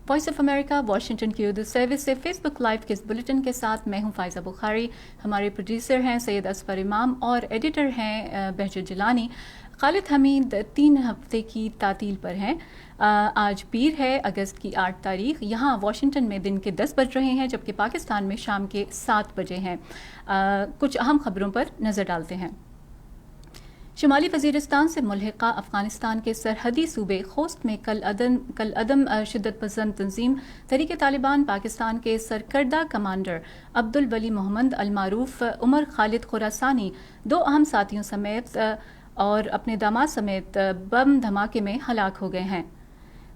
Voice of America Washington کی Urdu service سے face بک live کے اس بلیٹن کے ساتھ میں ہوں فائزہ بخاری. ہمارے پروڈیوسر ہیں سید اصفر امام اور ایڈیٹر ہیں بہجت جیلانی. خالد حمید 3 ہفتے کی تعطیل پر ہیں. آج پیر ہے، اگست کی 8 تاریخ. یہاں واشنگٹن میں دن کے 10 بج رہے ہیں جبکہ پاکستان میں شام کے 7 بجے ہیں. کچھ اہم خبروں پر نظر ڈالتے ہیں. شمالی وزیرستان سے ملحقہ افغانستان کے سرحدی صوبے خوست میں کل عدم شدت پسند تنظیم تحریک طالبان پاکستان کے سرکردہ کمانڈر عبدالولی محمد المعروف عمر خالد خراسانی 2 اہم ساتھیوں سمیت اور اپنے داماد سمیت بم دھماکے میں ہلاک ہو گئے ہیں.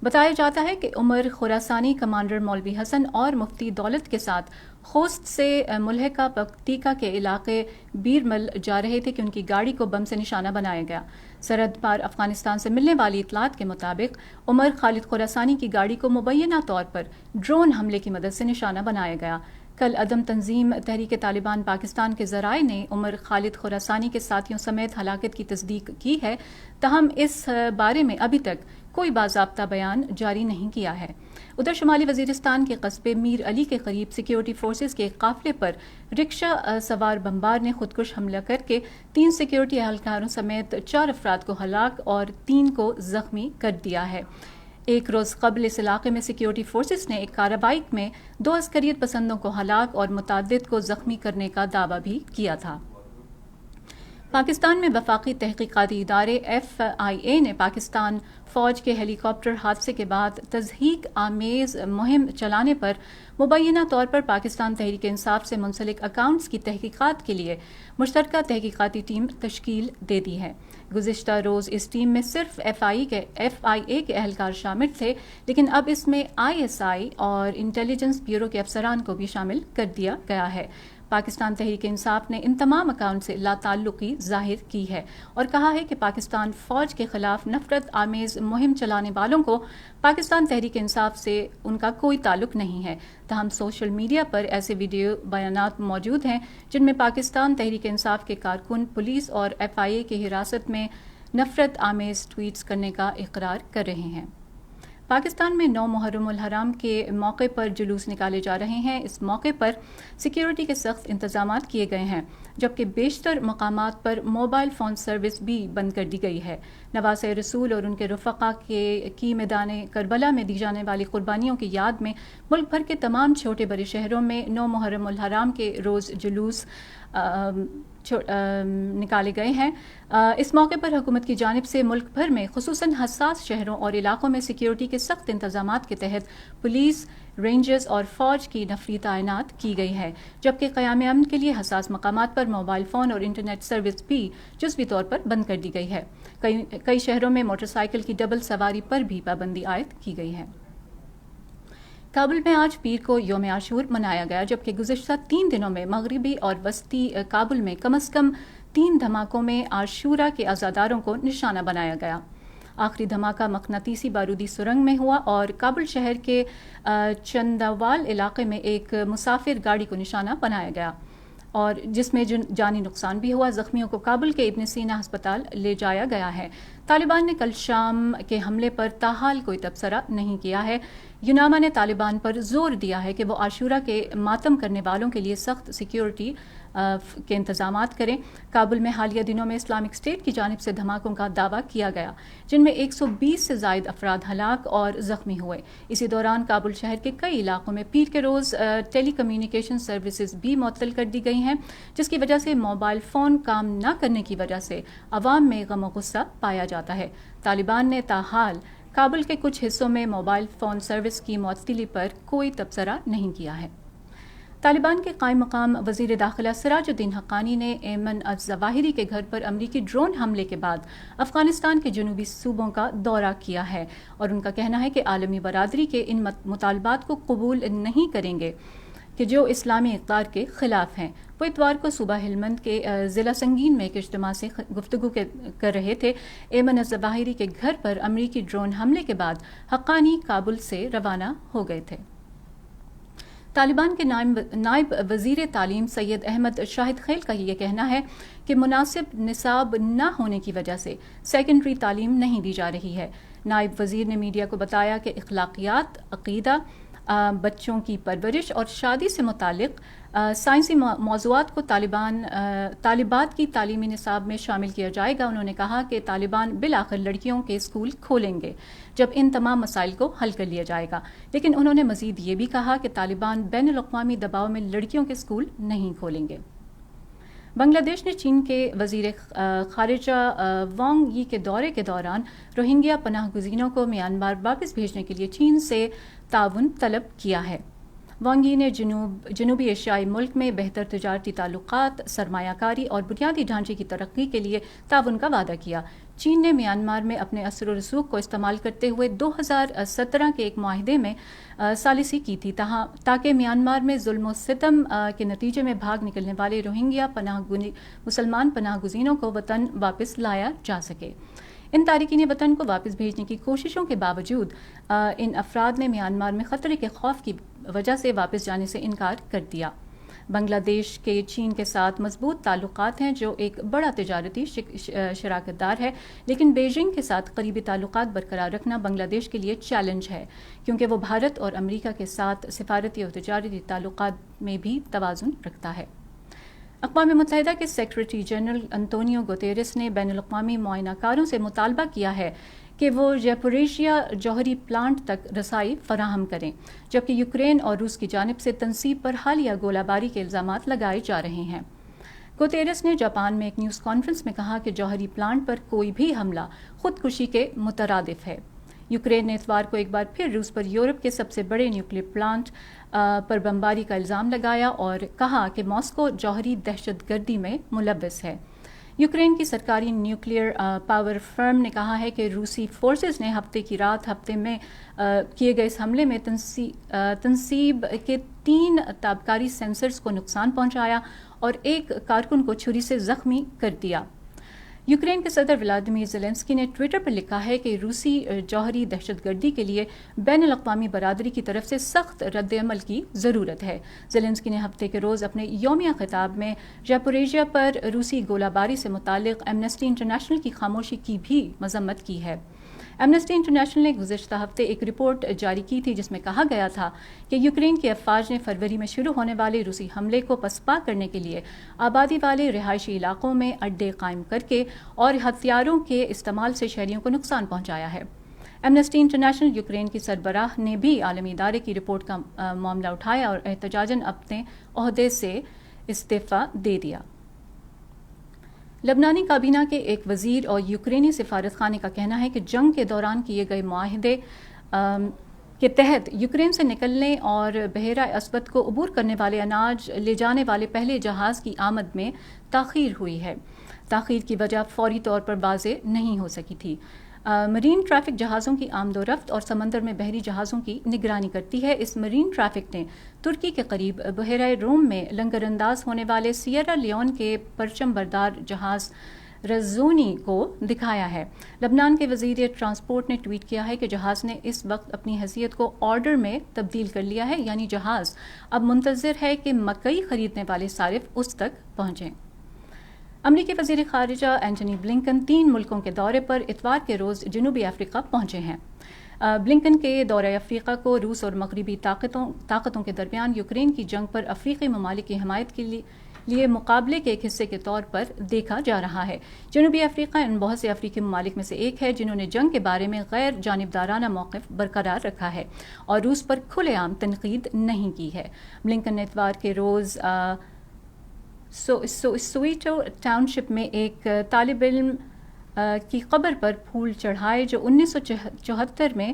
بتایا جاتا ہے کہ عمر خراسانی کمانڈر مولوی حسن اور مفتی دولت کے ساتھ خوست سے ملحقہ پکتیکا کے علاقے بیرمل جا رہے تھے کہ ان کی گاڑی کو بم سے نشانہ بنایا گیا. سرحد پار افغانستان سے ملنے والی اطلاعات کے مطابق عمر خالد خراسانی کی گاڑی کو مبینہ طور پر ڈرون حملے کی مدد سے نشانہ بنایا گیا. کل عدم تنظیم تحریک طالبان پاکستان کے ذرائع نے عمر خالد خراسانی کے ساتھیوں سمیت ہلاکت کی تصدیق کی ہے، تاہم اس بارے میں ابھی تک کوئی باضابطہ بیان جاری نہیں کیا ہے. ادھر شمالی وزیرستان کے قصبے میر علی کے قریب سیکیورٹی فورسز کے ایک قافلے پر رکشہ سوار بمبار نے خودکش حملہ کر کے 3 سیکیورٹی اہلکاروں سمیت 4 افراد کو ہلاک اور 3 کو زخمی کر دیا ہے. ایک روز قبل اس علاقے میں سیکیورٹی فورسز نے ایک کارروائی میں 2 عسکریت پسندوں کو ہلاک اور متعدد کو زخمی کرنے کا دعویٰ بھی کیا تھا. پاکستان میں وفاقی تحقیقاتی ادارے FIA نے پاکستان فوج کے ہیلی کاپٹر حادثے کے بعد تضحیک آمیز مہم چلانے پر مبینہ طور پر پاکستان تحریک انصاف سے منسلک اکاؤنٹس کی تحقیقات کے لیے مشترکہ تحقیقاتی ٹیم تشکیل دے دی ہے. گزشتہ روز اس ٹیم میں صرف FIA کے اہلکار شامل تھے، لیکن اب اس میں ISI اور انٹیلیجنس بیورو کے افسران کو بھی شامل کر دیا گیا ہے. پاکستان تحریک انصاف نے ان تمام اکاؤنٹ سے لا تعلقی ظاہر کی ہے اور کہا ہے کہ پاکستان فوج کے خلاف نفرت آمیز مہم چلانے والوں کو پاکستان تحریک انصاف سے ان کا کوئی تعلق نہیں ہے. تاہم سوشل میڈیا پر ایسے ویڈیو بیانات موجود ہیں جن میں پاکستان تحریک انصاف کے کارکن پولیس اور FIA کی حراست میں نفرت آمیز ٹویٹس کرنے کا اقرار کر رہے ہیں. پاکستان میں 9 محرم الحرام کے موقع پر جلوس نکالے جا رہے ہیں. اس موقع پر سیکیورٹی کے سخت انتظامات کیے گئے ہیں جبکہ بیشتر مقامات پر موبائل فون سروس بھی بند کر دی گئی ہے. نواسۂ رسول اور ان کے رفقا کی میدان کربلا میں دی جانے والی قربانیوں کی یاد میں ملک بھر کے تمام چھوٹے بڑے شہروں میں 9 محرم الحرام کے روز جلوس نکالے گئے ہیں. اس موقع پر حکومت کی جانب سے ملک بھر میں خصوصاً حساس شہروں اور علاقوں میں سیکیورٹی کے سخت انتظامات کے تحت پولیس، رینجرز اور فوج کی نفری تعینات کی گئی ہے، جبکہ قیام امن کے لیے حساس مقامات پر موبائل فون اور انٹرنیٹ سروس بھی جزوی طور پر بند کر دی گئی ہے. کئی شہروں میں موٹر سائیکل کی ڈبل سواری پر بھی پابندی عائد کی گئی ہے. کابل میں آج پیر کو یوم عاشور منایا گیا جبکہ گزشتہ 3 دنوں میں مغربی اور وسطی کابل میں کم از کم 3 دھماکوں میں عاشورہ کے عزاداروں کو نشانہ بنایا گیا. آخری دھماکہ مقناطیسی بارودی سرنگ میں ہوا اور کابل شہر کے چنداوال علاقے میں ایک مسافر گاڑی کو نشانہ بنایا گیا اور جس میں جانی نقصان بھی ہوا. زخمیوں کو کابل کے ابن سینا ہسپتال لے جایا گیا ہے. طالبان نے کل شام کے حملے پر تاحال کوئی تبصرہ نہیں کیا ہے. یوناما نے طالبان پر زور دیا ہے کہ وہ عاشورہ کے ماتم کرنے والوں کے لیے سخت سیکیورٹی کے انتظامات کریں. کابل میں حالیہ دنوں میں اسلامک اسٹیٹ کی جانب سے دھماکوں کا دعویٰ کیا گیا جن میں 120 سے زائد افراد ہلاک اور زخمی ہوئے. اسی دوران کابل شہر کے کئی علاقوں میں پیر کے روز ٹیلی کمیونیکیشن سروسز بھی معطل کر دی گئی ہیں جس کی وجہ سے موبائل فون کام نہ کرنے کی وجہ سے عوام میں غم و غصہ پایا جاتا ہے. طالبان نے تاحال کابل کے کچھ حصوں میں موبائل فون سروس کی معطلی پر کوئی تبصرہ نہیں کیا ہے. طالبان کے قائم مقام وزیر داخلہ سراج الدین حقانی نے ایمن الظواہری کے گھر پر امریکی ڈرون حملے کے بعد افغانستان کے جنوبی صوبوں کا دورہ کیا ہے اور ان کا کہنا ہے کہ عالمی برادری کے ان مطالبات کو قبول نہیں کریں گے کہ جو اسلامی اقدار کے خلاف ہیں. وہ اتوار کو صوبہ ہلمند کے ضلع سنگین میں ایک اجتماع سے گفتگو کر رہے تھے. ایمن الظواہری کے گھر پر امریکی ڈرون حملے کے بعد حقانی کابل سے روانہ ہو گئے تھے. طالبان کے نائب وزیر تعلیم سید احمد شاہد خیل کا یہ کہنا ہے کہ مناسب نصاب نہ ہونے کی وجہ سے سیکنڈری تعلیم نہیں دی جا رہی ہے۔ نائب وزیر نے میڈیا کو بتایا کہ اخلاقیات، عقیدہ، بچوں کی پرورش اور شادی سے متعلق سائنسی موضوعات کو طالبات کی تعلیمی نصاب میں شامل کیا جائے گا۔ انہوں نے کہا کہ طالبان بالآخر لڑکیوں کے اسکول کھولیں گے جب ان تمام مسائل کو حل کر لیا جائے گا، لیکن انہوں نے مزید یہ بھی کہا کہ طالبان بین الاقوامی دباؤ میں لڑکیوں کے اسکول نہیں کھولیں گے۔ بنگلہ دیش نے چین کے وزیر خارجہ وانگ یی کے دورے کے دوران روہنگیا پناہ گزینوں کو میانمار واپس بھیجنے کے لیے چین سے تعاون طلب کیا ہے۔ وانگ یی نے جنوبی ایشیائی ملک میں بہتر تجارتی تعلقات، سرمایہ کاری اور بنیادی ڈھانچے کی ترقی کے لیے تعاون کا وعدہ کیا۔ چین نے میانمار میں اپنے اثر و رسوخ کو استعمال کرتے ہوئے 2017 کے ایک معاہدے میں ثالثی کی تھی تاکہ میانمار میں ظلم و ستم کے نتیجے میں بھاگ نکلنے والے روہنگیا مسلمان پناہ گزینوں کو وطن واپس لایا جا سکے۔ ان تارکین وطن کو واپس بھیجنے کی کوششوں کے باوجود ان افراد نے میانمار میں خطرے کے خوف کی وجہ سے واپس جانے سے انکار کر دیا۔ بنگلہ دیش کے چین کے ساتھ مضبوط تعلقات ہیں جو ایک بڑا تجارتی شراکت دار ہے، لیکن بیجنگ کے ساتھ قریبی تعلقات برقرار رکھنا بنگلہ دیش کے لیے چیلنج ہے کیونکہ وہ بھارت اور امریکہ کے ساتھ سفارتی اور تجارتی تعلقات میں بھی توازن رکھتا ہے۔ اقوام متحدہ کے سیکرٹری جنرل انطونیو گوتیرس نے بین الاقوامی معائنہ کاروں سے مطالبہ کیا ہے کہ وہ زیپوریژیا جوہری پلانٹ تک رسائی فراہم کریں، جبکہ یوکرین اور روس کی جانب سے تنصیب پر حالیہ گولہ باری کے الزامات لگائے جا رہے ہیں۔ گوتیرس نے جاپان میں ایک نیوز کانفرنس میں کہا کہ جوہری پلانٹ پر کوئی بھی حملہ خودکشی کے مترادف ہے۔ یوکرین نے اتوار کو ایک بار پھر روس پر یورپ کے سب سے بڑے نیوکلیئر پلانٹ پر بمباری کا الزام لگایا اور کہا کہ ماسکو جوہری دہشت گردی میں ملوث ہے۔ یوکرین کی سرکاری نیوکلیئر پاور فرم نے کہا ہے کہ روسی فورسز نے ہفتے کی رات ہفتے میں کیے گئے اس حملے میں تنصیب کے 3 تابکاری سینسرز کو نقصان پہنچایا اور ایک کارکن کو چھری سے زخمی کر دیا۔ یوکرین کے صدر ولادیمیر زیلنسکی نے ٹویٹر پر لکھا ہے کہ روسی جوہری دہشت گردی کے لیے بین الاقوامی برادری کی طرف سے سخت رد عمل کی ضرورت ہے۔ زیلنسکی نے ہفتے کے روز اپنے یومیہ خطاب میں زیپوریژیا پر روسی گولہ باری سے متعلق ایمنسٹی انٹرنیشنل کی خاموشی کی بھی مذمت کی ہے۔ ایمنسٹی انٹرنیشنل نے گزشتہ ہفتے ایک رپورٹ جاری کی تھی جس میں کہا گیا تھا کہ یوکرین کی افواج نے فروری میں شروع ہونے والے روسی حملے کو پسپا کرنے کے لیے آبادی والے رہائشی علاقوں میں اڈے قائم کر کے اور ہتھیاروں کے استعمال سے شہریوں کو نقصان پہنچایا ہے۔ ایمنسٹی انٹرنیشنل یوکرین کی سربراہ نے بھی عالمی ادارے کی رپورٹ کا معاملہ اٹھایا اور احتجاجاً اپنے عہدے سے استعفیٰ دے دیا۔ لبنانی کابینہ کے ایک وزیر اور یوکرینی سفارت خانے کا کہنا ہے کہ جنگ کے دوران کیے گئے معاہدے کے تحت یوکرین سے نکلنے اور بحیرہ اسود کو عبور کرنے والے اناج لے جانے والے پہلے جہاز کی آمد میں تاخیر ہوئی ہے۔ تاخیر کی وجہ فوری طور پر واضح نہیں ہو سکی تھی۔ مرین ٹریفک جہازوں کی آمد و رفت اور سمندر میں بحری جہازوں کی نگرانی کرتی ہے۔ اس مرین ٹریفک نے ترکی کے قریب بحیرہ روم میں لنگر انداز ہونے والے سیئرا لیون کے پرچم بردار جہاز رزونی کو دکھایا ہے۔ لبنان کے وزیر ٹرانسپورٹ نے ٹویٹ کیا ہے کہ جہاز نے اس وقت اپنی حیثیت کو آرڈر میں تبدیل کر لیا ہے، یعنی جہاز اب منتظر ہے کہ مکئی خریدنے والے صارف اس تک پہنچیں۔ امریکی وزیر خارجہ اینٹنی بلنکن 3 ملکوں کے دورے پر اتوار کے روز جنوبی افریقہ پہنچے ہیں۔ بلنکن کے دورہ افریقہ کو روس اور مغربی طاقتوں کے درمیان یوکرین کی جنگ پر افریقی ممالک کی حمایت کے لیے مقابلے کے ایک حصے کے طور پر دیکھا جا رہا ہے۔ جنوبی افریقہ ان بہت سے افریقی ممالک میں سے ایک ہے جنہوں نے جنگ کے بارے میں غیر جانبدارانہ موقف برقرار رکھا ہے اور روس پر کھلے عام تنقید نہیں کی ہے۔ بلنکن نے اتوار کے روز سویٹو ٹاؤن شپ میں ایک طالب علم کی قبر پر پھول چڑھائے جو 1974 میں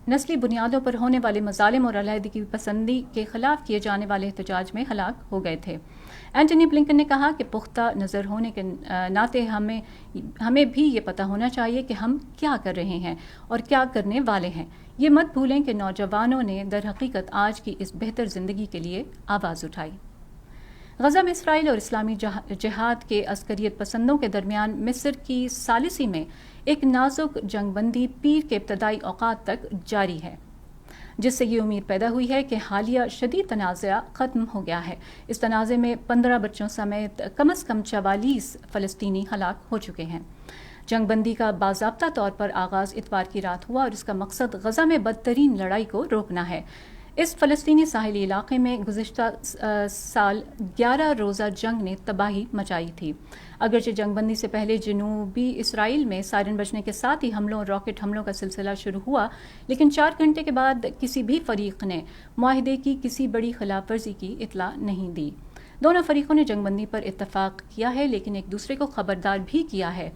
نسلی بنیادوں پر ہونے والے مظالم اور علیحدگی پسندی کے خلاف کیے جانے والے احتجاج میں ہلاک ہو گئے تھے۔ اینٹنی بلنکن نے کہا کہ پختہ نظر ہونے کے ناطے ہمیں بھی یہ پتہ ہونا چاہیے کہ ہم کیا کر رہے ہیں اور کیا کرنے والے ہیں۔ یہ مت بھولیں کہ نوجوانوں نے در حقیقت آج کی اس بہتر زندگی کے لیے آواز اٹھائی۔ غزہ میں اسرائیل اور اسلامی جہاد کے عسکریت پسندوں کے درمیان مصر کی ثالثی میں ایک نازک جنگ بندی پیر کے ابتدائی اوقات تک جاری ہے۔ جس سے یہ امید پیدا ہوئی ہے کہ حالیہ شدید تنازع ختم ہو گیا ہے۔ اس تنازع میں 15 بچوں سمیت کم از کم 44 فلسطینی ہلاک ہو چکے ہیں۔ جنگ بندی کا باضابطہ طور پر آغاز اتوار کی رات ہوا اور اس کا مقصد غزہ میں بدترین لڑائی کو روکنا ہے۔ اس فلسطینی ساحلی علاقے میں گزشتہ سال 11 روزہ جنگ نے تباہی مچائی تھی۔ اگرچہ جنگ بندی سے پہلے جنوبی اسرائیل میں سائرن بجنے کے ساتھ ہی حملوں اور راکٹ حملوں کا سلسلہ شروع ہوا، لیکن 4 گھنٹے کے بعد کسی بھی فریق نے معاہدے کی کسی بڑی خلاف ورزی کی اطلاع نہیں دی۔ دونوں فریقوں نے جنگ بندی پر اتفاق کیا ہے، لیکن ایک دوسرے کو خبردار بھی کیا ہے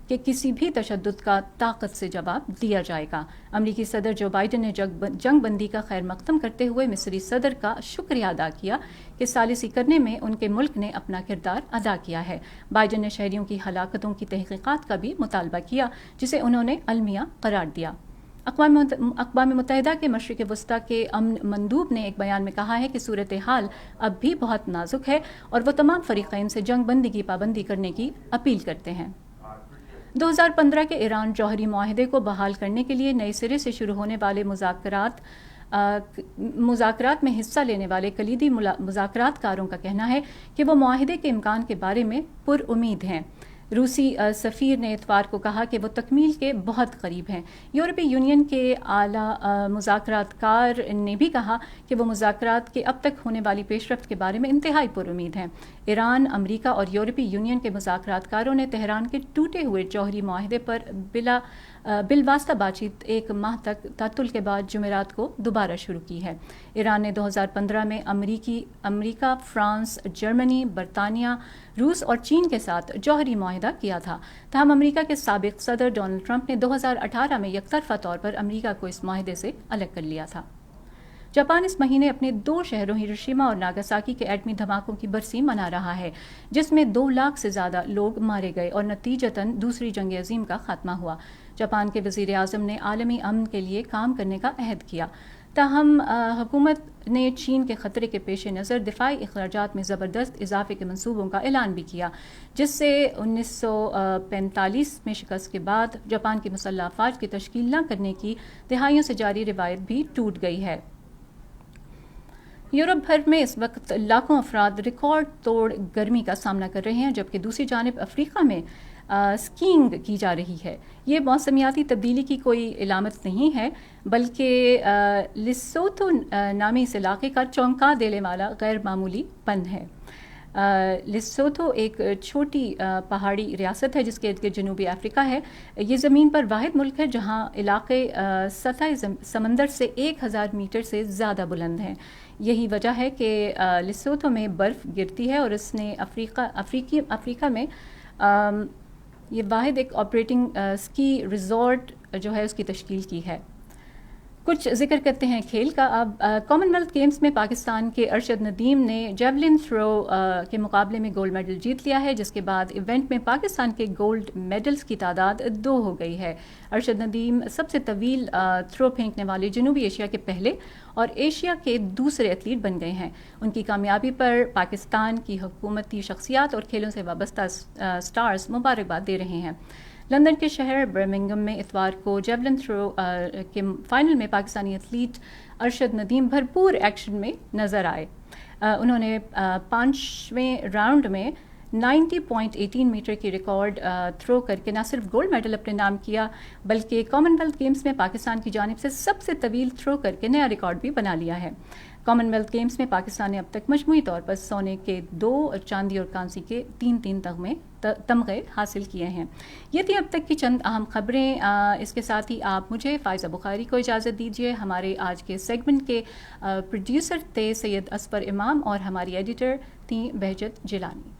کہ کسی بھی تشدد کا طاقت سے جواب دیا جائے گا۔ امریکی صدر جو بائیڈن نے جنگ بندی کا خیر مقدم کرتے ہوئے مصری صدر کا شکریہ ادا کیا کہ ثالثی کرنے میں ان کے ملک نے اپنا کردار ادا کیا ہے۔ بائیڈن نے شہریوں کی ہلاکتوں کی تحقیقات کا بھی مطالبہ کیا، جسے انہوں نے المیہ قرار دیا۔ اقوام متحدہ کے مشرق وسطیٰ کے امن مندوب نے ایک بیان میں کہا ہے کہ صورتحال اب بھی بہت نازک ہے اور وہ تمام فریقین سے جنگ بندی کی پابندی کرنے کی اپیل کرتے ہیں۔ 2015 کے ایران جوہری معاہدے کو بحال کرنے کے لیے نئے سرے سے شروع ہونے والے مذاکرات میں حصہ لینے والے کلیدی مذاکرات کاروں کا کہنا ہے کہ وہ معاہدے کے امکان کے بارے میں پر امید ہیں۔ روسی سفیر نے اتوار کو کہا کہ وہ تکمیل کے بہت قریب ہیں۔ یورپی یونین کے اعلیٰ مذاکرات کار نے بھی کہا کہ وہ مذاکرات کے اب تک ہونے والی پیش رفت کے بارے میں انتہائی پر امید ہیں۔ ایران، امریکہ اور یورپی یونین کے مذاکرات کاروں نے تہران کے ٹوٹے ہوئے جوہری معاہدے پر بالواسطہ بات چیت 1 ماہ تک تعطل کے بعد جمعرات کو دوبارہ شروع کی ہے۔ ایران نے 2015 میں امریکہ، فرانس، جرمنی، برطانیہ، روس اور چین کے ساتھ جوہری معاہدہ کیا تھا، تاہم امریکہ کے سابق صدر ڈونلڈ ٹرمپ نے 2018 میں یک طرفہ طور پر امریکہ کو اس معاہدے سے الگ کر لیا تھا۔ جاپان اس مہینے اپنے 2 شہروں ہیروشیما اور ناگاساکی کے ایٹمی دھماکوں کی برسی منا رہا ہے، جس میں 2 لاکھ سے زیادہ لوگ مارے گئے اور نتیجتاً دوسری جنگ عظیم کا خاتمہ ہوا۔ جاپان کے وزیر اعظم نے عالمی امن کے لیے کام کرنے کا عہد کیا، تاہم حکومت نے چین کے خطرے کے پیش نظر دفاعی اخراجات میں زبردست اضافے کے منصوبوں کا اعلان بھی کیا، جس سے 1945 میں شکست کے بعد جاپان کی مسلح افواج کی تشکیل نہ کرنے کی دہائیوں سے جاری روایت بھی ٹوٹ گئی ہے۔ یورپ بھر میں اس وقت لاکھوں افراد ریکارڈ توڑ گرمی کا سامنا کر رہے ہیں، جبکہ دوسری جانب افریقہ میں اسکیئنگ کی جا رہی ہے۔ یہ موسمیاتی تبدیلی کی کوئی علامت نہیں ہے، بلکہ لیسوتھو نامی اس علاقے کا چونکا دینے والا غیر معمولی پن ہے۔ لیسوتھو ایک چھوٹی پہاڑی ریاست ہے جس کے ارد گرد جنوبی افریقہ ہے۔ یہ زمین پر واحد ملک ہے جہاں علاقے سطح سمندر سے 1000 میٹر سے زیادہ بلند ہیں۔ یہی وجہ ہے کہ لیسوتھو میں برف گرتی ہے اور اس نے افریقہ میں یہ واحد ایک آپریٹنگ اسکی ریزورٹ جو ہے اس کی تشکیل کی ہے۔ کچھ ذکر کرتے ہیں کھیل کا اب۔ کامن ویلتھ گیمز میں پاکستان کے ارشد ندیم نے جیولن تھرو کے مقابلے میں گولڈ میڈل جیت لیا ہے، جس کے بعد ایونٹ میں پاکستان کے گولڈ میڈلز کی تعداد 2 ہو گئی ہے۔ ارشد ندیم سب سے طویل تھرو پھینکنے والے جنوبی ایشیا کے پہلے اور ایشیا کے دوسرے ایتھلیٹ بن گئے ہیں۔ ان کی کامیابی پر پاکستان کی حکومتی شخصیات اور کھیلوں سے وابستہ سٹارز مبارکباد دے رہے ہیں۔ لندن کے شہر برمنگھم میں اتوار کو جیولن تھرو کے فائنل میں پاکستانی ایتھلیٹ ارشد ندیم بھرپور ایکشن میں نظر آئے۔ انہوں نے 5ویں راؤنڈ میں 90.18 میٹر کی ریکارڈ تھرو کر کے نہ صرف گولڈ میڈل اپنے نام کیا، بلکہ کامن ویلتھ گیمز میں پاکستان کی جانب سے سب سے طویل تھرو کر کے نیا ریکارڈ بھی بنا لیا ہے۔ کامن ویلتھ گیمز میں پاکستان نے اب تک مجموعی طور پر سونے کے 2 اور چاندی اور کانسی کے 3 تمغے حاصل کیے ہیں۔ یہ تھی اب تک کی چند اہم خبریں۔ اس کے ساتھ ہی آپ مجھے فائزہ بخاری کو اجازت دیجیے۔ ہمارے آج کے سیگمنٹ کے پروڈیوسر تھے سید اصفر امام اور ہماری ایڈیٹر تھیں بہجت جیلانی۔